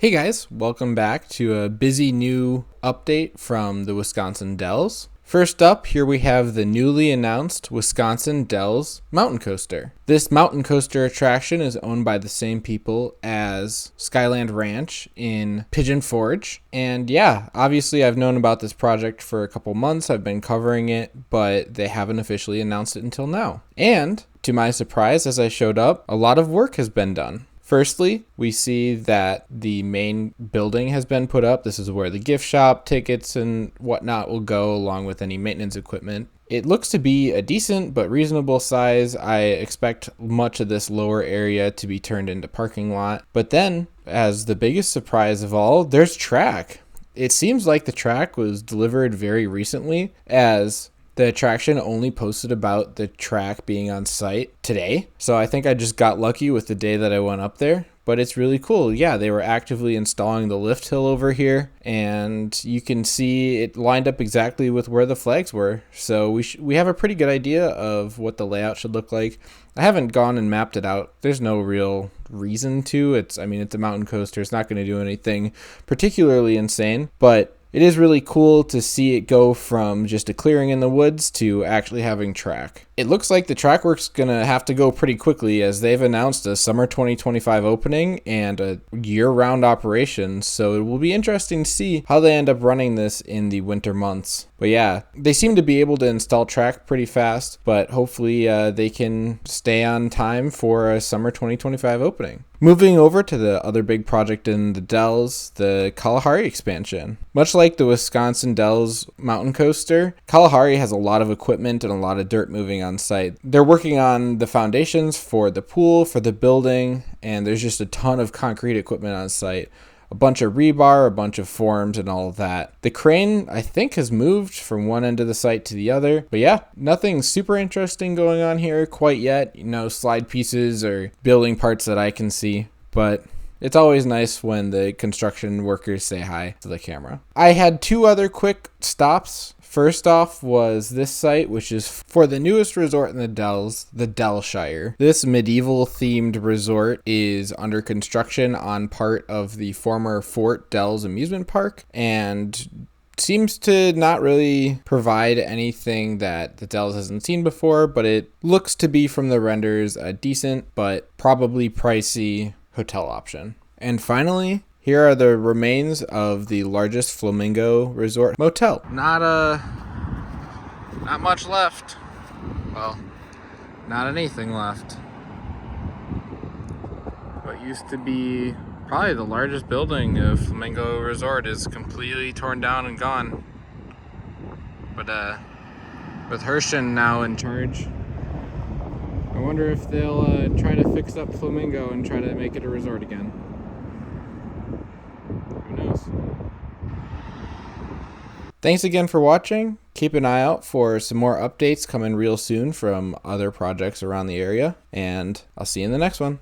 Hey guys, welcome back to a busy new update from the Wisconsin Dells. First up, here we have the newly announced Wisconsin Dells Mountain Coaster. This mountain coaster attraction is owned by the same people as Skyland Ranch in Pidgeon Forge. And yeah, obviously I've known about this project for a couple months. I've been covering it, but they haven't officially announced it until now. And to my surprise, as I showed up, a lot of work has been done. Firstly, we see that the main building has been put up. This is where the gift shop, tickets, and whatnot will go, along with any maintenance equipment. It looks to be a decent but reasonable size. I expect much of this lower area to be turned into parking lot. But then, as the biggest surprise of all, there's track. It seems like the track was delivered very recently, as the attraction only posted about the track being on site today. So I think I just got lucky with the day that I went up there. But it's really cool. Yeah, they were actively installing the lift hill over here, and you can see it lined up exactly with where the flags were. So we have a pretty good idea of what the layout should look like. I haven't gone and mapped it out. There's no real reason to. It's a mountain coaster. It's not going to do anything particularly insane, but it is really cool to see it go from just a clearing in the woods to actually having track. It looks like the track work's going to have to go pretty quickly, as they've announced a summer 2025 opening and a year-round operation, so it will be interesting to see how they end up running this in the winter months. But yeah, they seem to be able to install track pretty fast, but hopefully they can stay on time for a summer 2025 opening. Moving over to the other big project in the Dells, the Kalahari Expansion. Much like the Wisconsin Dells Mountain Coaster, Kalahari has a lot of equipment and a lot of dirt moving on site. They're working on the foundations for the pool, for the building, and there's just a ton of concrete equipment on site. A bunch of rebar, a bunch of forms, and all of that. The crane, I think, has moved from one end of the site to the other. But yeah, nothing super interesting going on here quite yet. Slide pieces or building parts that I can see. But it's always nice when the construction workers say hi to the camera. I had two other quick stops. First off was this site, which is for the newest resort in the Dells, the Dellshire. This medieval-themed resort is under construction on part of the former Fort Dells amusement park, and seems to not really provide anything that the Dells hasn't seen before, but it looks to be, from the renders, a decent but probably pricey hotel option. And finally, here are the remains of the largest Flamingo resort motel. Not much left. Well, not anything left. What used to be probably the largest building of Flamingo Resort is completely torn down and gone. But with Hershen now in charge, I wonder if they'll try to fix up Flamingo and try to make it a resort again. Who knows? Thanks again for watching. Keep an eye out for some more updates coming real soon from other projects around the area, and I'll see you in the next one.